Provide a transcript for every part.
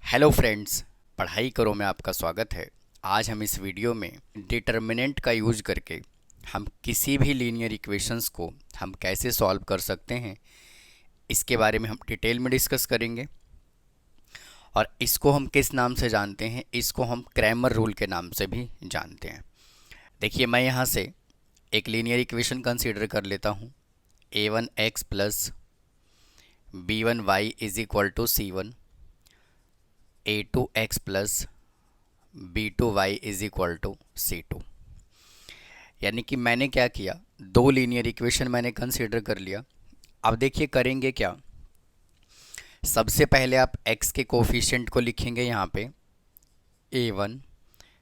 Hello friends, पढ़ाई करो में आपका स्वागत है। आज हम इस वीडियो में डिटर्मिनेंट का यूज करके हम किसी भी लीनियर इक्वेशंस को हम कैसे सॉल्व कर सकते हैं, इसके बारे में हम डिटेल में डिस्कस करेंगे। और इसको हम किस नाम से जानते हैं? इसको हम क्रैमर रूल के नाम से भी जानते हैं। देखिए, मैं यहाँ से एक लीनियर इक्वेशन कंसीडर कर लेता हूँ। a1x plus b1y is equal to c1, a2x plus b2y is equal to c2। यानी कि मैंने क्या किया, दो लीनियर इक्वेशन मैंने कंसीडर कर लिया। अब देखिए करेंगे क्या। सबसे पहले आप x के कोफिशिएंट को लिखेंगे यहाँ पे a1,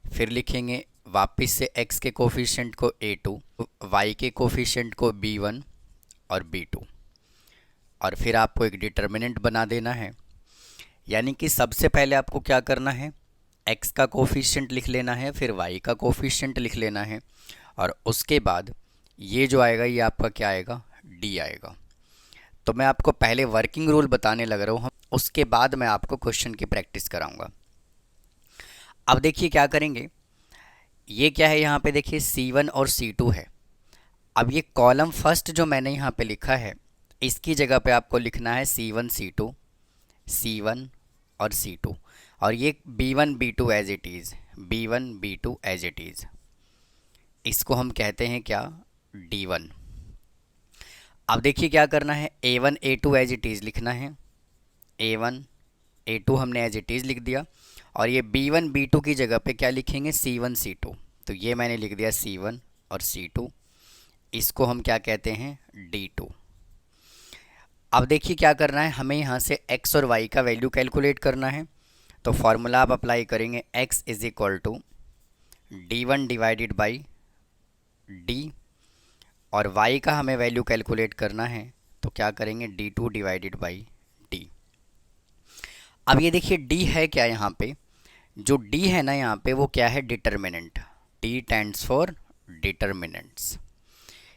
फिर लिखेंगे वापस से x के कोफिशिएंट को a2, y के कोफिशिएंट को b1 और b2, और फिर आपको एक डिटर्मिनेंट बना देना है। यानी कि सबसे पहले आपको क्या करना है, x का कोफिशिएंट लिख लेना है, फिर y का कोफिशिएंट लिख लेना है, और उसके बाद ये जो आएगा ये आपका क्या आएगा, d आएगा। तो मैं आपको पहले वर्किंग रूल बताने लग रहा हूँ, उसके बाद मैं आपको क्वेश्चन की प्रैक्टिस कराऊंगा। अब देखिए क्या करेंगे, ये क्या है यहाँ पे देखिए c1 और c2 है। अब ये कॉलम फर्स्ट जो मैंने यहाँ पे लिखा है, इसकी जगह पे आपको लिखना है c1 c2, c1 और c2, और ये b1 b2 as it is, b1 b2 as it is, इसको हम कहते हैं क्या, d1। अब देखिए क्या करना है, a1 a2 as it is लिखना है, a1 a2 हमने एज इट इज़ लिख दिया, और ये b1 b2 की जगह पे क्या लिखेंगे, c1 c2। तो ये मैंने लिख दिया c1 और c2, इसको हम क्या कहते हैं, d2। अब देखिए क्या करना है, हमें यहाँ से x और y का वैल्यू कैलकुलेट करना है। तो फॉर्मूला आप अप्लाई करेंगे, x is equal to d1 divided by d, और y का हमें वैल्यू कैलकुलेट करना है, तो क्या करेंगे, d2 डिवाइडेड बाई d। अब ये देखिए d है क्या, यहाँ पे जो d है ना, यहाँ पे वो क्या है, determinant. d stands for determinants.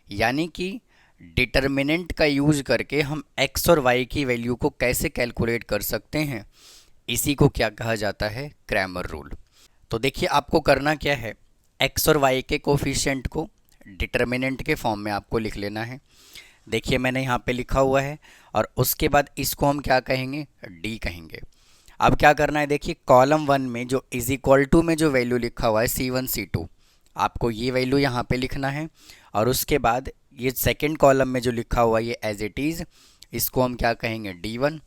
यानी कि डिटर्मिनेंट का यूज करके हम x और y की वैल्यू को कैसे कैलकुलेट कर सकते हैं, इसी को क्या कहा जाता है, क्रैमर रूल। तो देखिए आपको करना क्या है, x और y के कोफिशिएंट को डिटर्मिनेंट के फॉर्म में आपको लिख लेना है। देखिए मैंने यहाँ पे लिखा हुआ है, और उसके बाद इसको हम क्या कहेंगे, d कहेंगे। अब क्या करना है, देखिए कॉलम वन में जो इज इक्वल टू में जो वैल्यू लिखा हुआ है c1 c2, आपको ये वैल्यू यहाँ पे लिखना है, और उसके बाद ये सेकंड कॉलम में जो लिखा हुआ है ये एज इट इज़, इसको हम क्या कहेंगे, d1।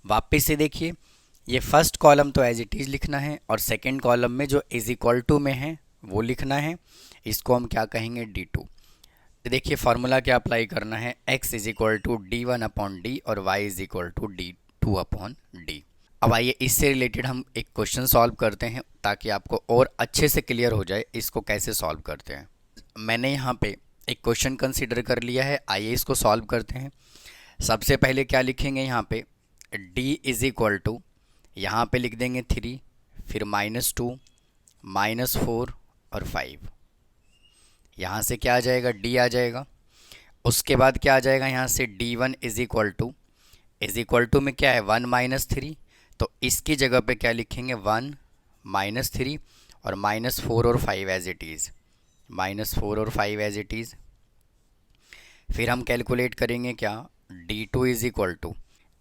वापस से देखिए, ये फर्स्ट कॉलम तो एज इट इज़ लिखना है, और सेकंड कॉलम में जो इज इक्वल टू में है वो लिखना है, इसको हम क्या कहेंगे, d2। देखिए फार्मूला क्या अप्लाई करना है, x is equal to d1 upon d और y is equal to d2 upon d। अब आइए इससे रिलेटेड हम एक क्वेश्चन सॉल्व करते हैं, ताकि आपको और अच्छे से क्लियर हो जाए इसको कैसे सॉल्व करते हैं। मैंने यहाँ पे एक क्वेश्चन कंसीडर कर लिया है, आइए इसको सॉल्व करते हैं। सबसे पहले क्या लिखेंगे, यहाँ पे d इज इक्वल टू, यहाँ पे लिख देंगे 3, फिर -2 -4 और 5। यहाँ से क्या आ जाएगा, d आ जाएगा। उसके बाद क्या आ जाएगा, यहाँ से d1 इज इक्वल टू में क्या है, 1 -3, तो इसकी जगह पे क्या लिखेंगे, 1 -3 और -4 और 5 एज इट इज़, -4 और 5 एज इट इज़। फिर हम कैलकुलेट करेंगे क्या, d2 इज इक्वल टू,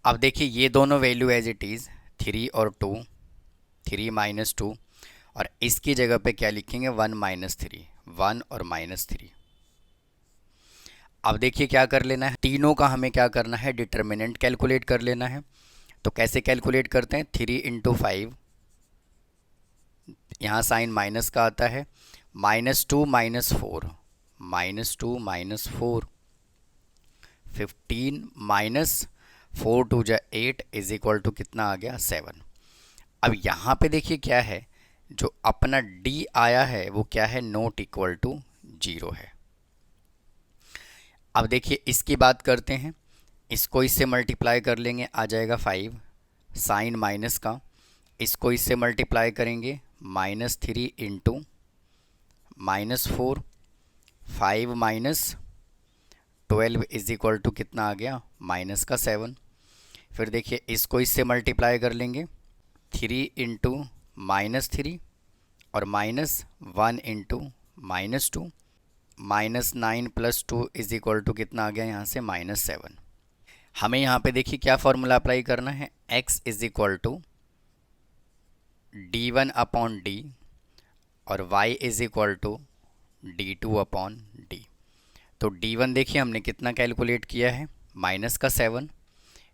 अब देखिए ये दोनों वैल्यू एज इट इज़, 3 और 2, 3 -2, और इसकी जगह पे क्या लिखेंगे, 1 -3, 1 और -3। अब देखिए क्या कर लेना है, तीनों का हमें क्या करना है, डिटर्मिनेंट कैलकुलेट कर लेना है। तो कैसे कैलकुलेट करते हैं, 3 × 5, यहाँ साइन माइनस का आता है, -2 -4, -2 -4, 15 -4 2 जा 8 इज इक्वल टू कितना आ गया, 7। अब यहाँ पे देखिए क्या है, जो अपना d आया है वो क्या है, नॉट इक्वल टू 0 है। अब देखिए इसकी बात करते हैं, इसको इससे मल्टीप्लाई कर लेंगे, आ जाएगा 5, साइन माइनस का, इसको इससे मल्टीप्लाई करेंगे, -3 × -4, 5 -12 इज इक्वल टू कितना आ गया, -7। फिर देखिए इसको इससे मल्टीप्लाई कर लेंगे, 3 × -3 और -1 × -2 -9 + 2 = कितना आ गया यहाँ से -7। हमें यहाँ पे देखिए क्या फॉर्मूला अप्लाई करना है, x = d1/d और y = d2/d। तो d1 देखिए हमने कितना कैलकुलेट किया है, -7,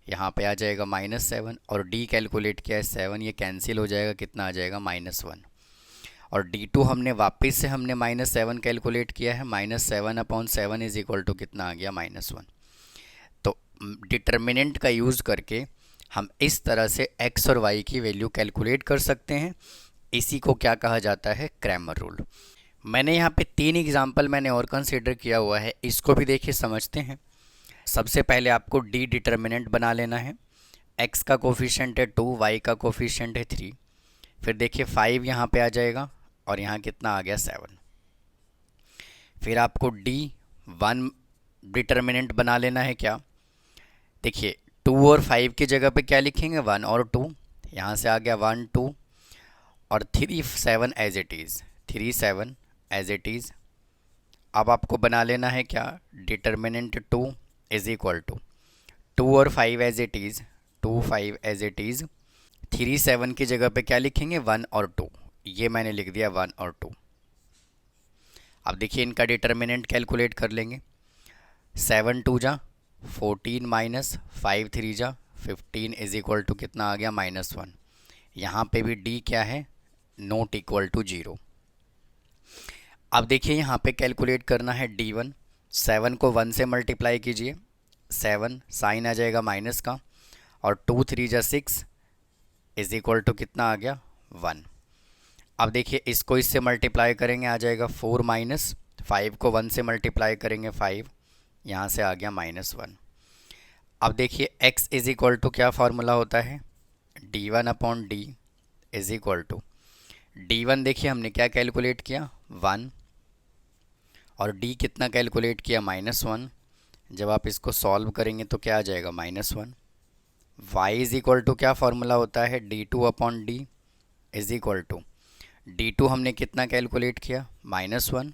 यहाँ पे आ जाएगा -7, और d कैलकुलेट किया है 7, ये कैंसिल हो जाएगा, कितना आ जाएगा -1। और d2 वापस से हमने -7 कैलकुलेट किया है, -7/7 = कितना आ गया -1। तो डिटर्मिनेंट का यूज़ करके हम इस तरह से x और y की वैल्यू कैलकुलेट कर सकते हैं। इसी को क्या कहा जाता है, क्रैमर रूल। मैंने यहाँ पे 3 एग्जाम्पल मैंने और कंसीडर किया हुआ है, इसको भी देखिए समझते हैं। सबसे पहले आपको डी डिटर्मिनेंट बना लेना है। x का कोफिशिएंट है 2, y का कोफिशिएंट है 3, फिर देखिए 5 यहाँ पे आ जाएगा और यहाँ कितना आ गया 7। फिर आपको D1 डिटर्मिनेंट बना लेना है। क्या देखिए 2 और 5 की जगह पे क्या लिखेंगे, 1 और 2, यहाँ से आ गया 1 2, और 3 7 as it is, 3 7 as it is. अब आपको बना लेना है क्या, डिटर्मिनेंट 2 = 2 और 5 as it is, 2 5 as it is. 3 7 की जगह पे क्या लिखेंगे, 1 और 2, ये मैंने लिख दिया 1 और 2। अब देखिए इनका डिटर्मिनेंट कैलकुलेट कर लेंगे। 7 2 जा 14 -5 3 जा 15 = कितना आ गया -1। यहाँ पे भी d क्या है, नॉट इक्वल टू 0। अब देखिए यहाँ पे कैलकुलेट करना है d1। 7 को 1 से मल्टीप्लाई कीजिए, 7 साइन आ जाएगा माइनस का, और 2 3 जा 6 = कितना आ गया 1। अब देखिए इसको इससे मल्टीप्लाई करेंगे, आ जाएगा 4 -5 को 1 से मल्टीप्लाई करेंगे 5, यहाँ से आ गया -1। अब देखिए x = क्या फार्मूला होता है, d1/d = d1 देखिए हमने क्या कैलकुलेट किया 1, और d कितना कैलकुलेट किया -1। जब आप इसको सॉल्व करेंगे तो क्या आ जाएगा -1। y = क्या फार्मूला होता है, d2/d = d2 हमने कितना कैलकुलेट किया -1,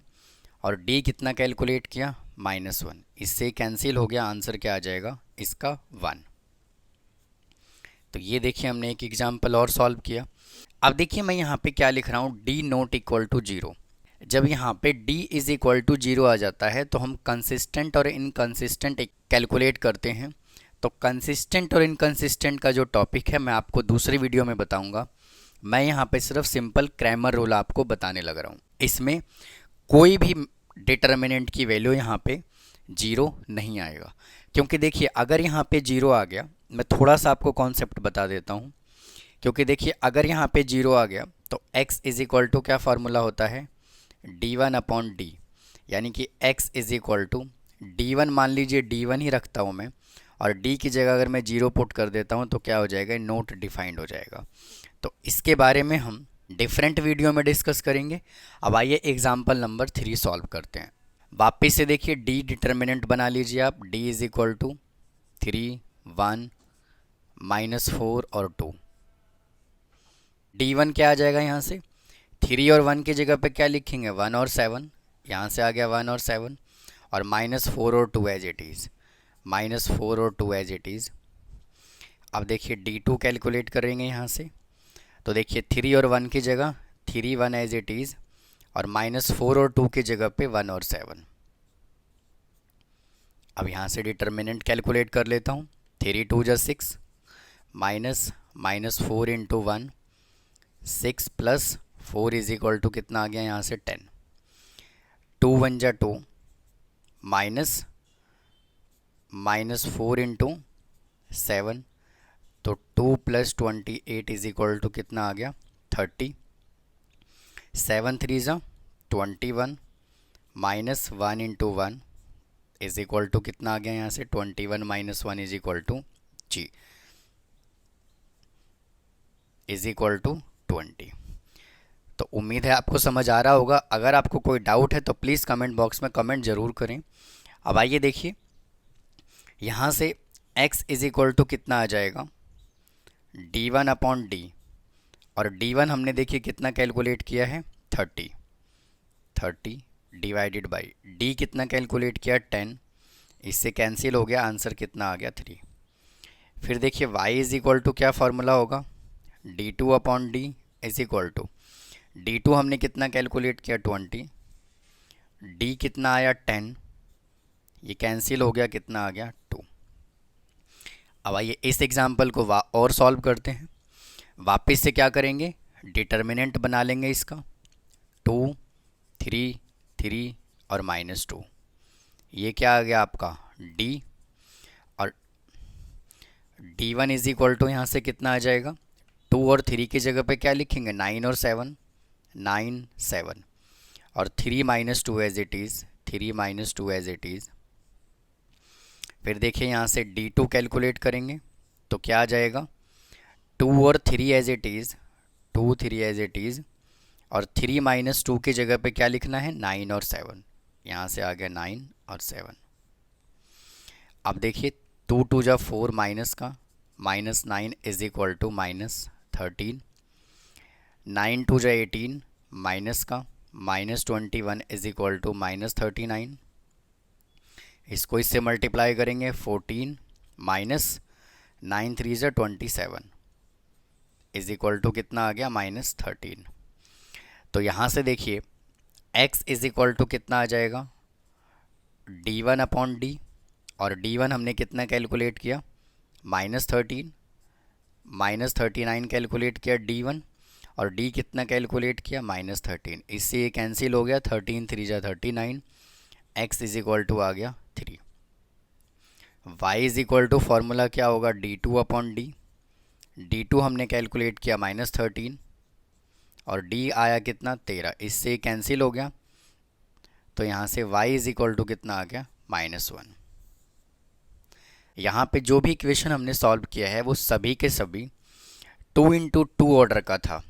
और d कितना कैलकुलेट किया -1। इससे कैंसिल हो गया, आंसर क्या आ जाएगा इसका 1। तो ये देखिए हमने एक एग्जाम्पल और सॉल्व किया। अब देखिए मैं यहाँ पे क्या लिख रहा हूँ, d नॉट इक्वल टू 0। जब यहाँ पे d = 0 आ जाता है तो हम कंसिस्टेंट और इनकंसिस्टेंट कैलकुलेट करते हैं। तो कंसिस्टेंट और इनकंसिस्टेंट का जो टॉपिक है मैं आपको दूसरी वीडियो में बताऊंगा। मैं यहाँ पे सिर्फ सिंपल क्रैमर रूल आपको बताने लग रहा हूँ। इसमें कोई भी डिटर्मिनेंट की वैल्यू यहाँ पे 0 नहीं आएगा, क्योंकि देखिए अगर यहाँ पे 0 आ गया, मैं थोड़ा सा आपको कॉन्सेप्ट बता देता हूँ। क्योंकि देखिए अगर यहाँ पे 0 आ गया तो x = क्या फार्मूला होता है, d1/d, यानी कि x = d1, मान लीजिए d1 ही रखता हूँ मैं, और d की जगह अगर मैं 0 पुट कर देता हूँ तो क्या हो जाएगा, नोट डिफाइंड हो जाएगा। तो इसके बारे में हम डिफरेंट वीडियो में डिस्कस करेंगे। अब आइए एग्जाम्पल नंबर 3 सॉल्व करते हैं। वापस से देखिए d डिटर्मिनेंट बना लीजिए आप, d = 3 1 -4 और 2। d1 क्या आ जाएगा, यहाँ से 3 और 1 की जगह पे क्या लिखेंगे, 1 और 7, यहाँ से आ गया 1 और 7, और -4 और 2 एज इट इज़, -4 और 2 एज इट इज़। अब देखिए d2 कैलकुलेट करेंगे यहाँ से, तो देखिए 3 और 1 की जगह 3 1 एज इट इज़, और -4 और 2 की जगह पे 1 और 7। अब यहाँ से डिटर्मिनेंट कैलकुलेट कर लेता हूँ, 3 2 जा 6, -4 × 1, 6 + 4 = कितना आ गया यहाँ से 10, 2 1 जा 2, -4 × 7, तो 2 + 28 = कितना आ गया 30, 7 3 जा 21, -1 × 1 = कितना आ गया यहाँ से 21 - 1 जी =20। तो उम्मीद है आपको समझ आ रहा होगा। अगर आपको कोई डाउट है तो प्लीज़ कमेंट बॉक्स में कमेंट ज़रूर करें। अब आइए देखिए यहाँ से x = कितना आ जाएगा, d1/d, और D1 हमने देखिए कितना कैलकुलेट किया है 30, 30 डिवाइडेड बाई D कितना कैलकुलेट किया 10, इससे कैंसिल हो गया, आंसर कितना आ गया 3। फिर देखिए y इज इक्वल टू क्या फार्मूला होगा, D2 upon D is equal to D2 हमने कितना कैलकुलेट किया 20, D कितना आया 10, ये कैंसिल हो गया, कितना आ गया 2। अब आइए इस एग्जाम्पल को और सॉल्व करते हैं। वापस से क्या करेंगे, डिटर्मिनेंट बना लेंगे इसका 2, 3, 3 और -2। ये क्या आ गया आपका D, और D1 इज इक्वल टू यहाँ से कितना आ जाएगा, 2 और 3 की जगह पे क्या लिखेंगे 9 और 7, 9 7 और 3 -2 as it is, 3 -2 as it is. फिर देखिए यहाँ से D2 कैलकुलेट करेंगे तो क्या आ जाएगा 2 और 3 as it is, 2 3 as it is, और 3 -2 की जगह पे क्या लिखना है 9 और 7, यहाँ से आ गया 9 और 7। अब देखिए 2 2 जा 4 माइनस का, -9 इज इक्वल टू -13, 9 2 जा 18 माइनस का, -21 इज इक्वल टू -39। इसको इससे मल्टीप्लाई करेंगे 14 -9 3 जा 27 इज इक्वल टू कितना आ गया -13। तो यहाँ से देखिए x इज इक्वल टू कितना आ जाएगा D1 अपॉन डी, और D1 हमने कितना कैलकुलेट किया -13, -39 कैलकुलेट किया D1, और D कितना कैलकुलेट किया -13, इससे ये कैंसिल हो गया, 13 3 जा 39, x इज इक्वल टू आ गया 3। y is equal to formula क्या होगा D2 अपॉन डी, D2 हमने कैलकुलेट किया -13 और D आया कितना 13, इससे कैंसिल हो गया, तो यहाँ से y इज इक्वल टू कितना आ गया -1। यहाँ पे जो भी इक्वेशन हमने सॉल्व किया है वो सभी के सभी 2 × 2 ऑर्डर का था,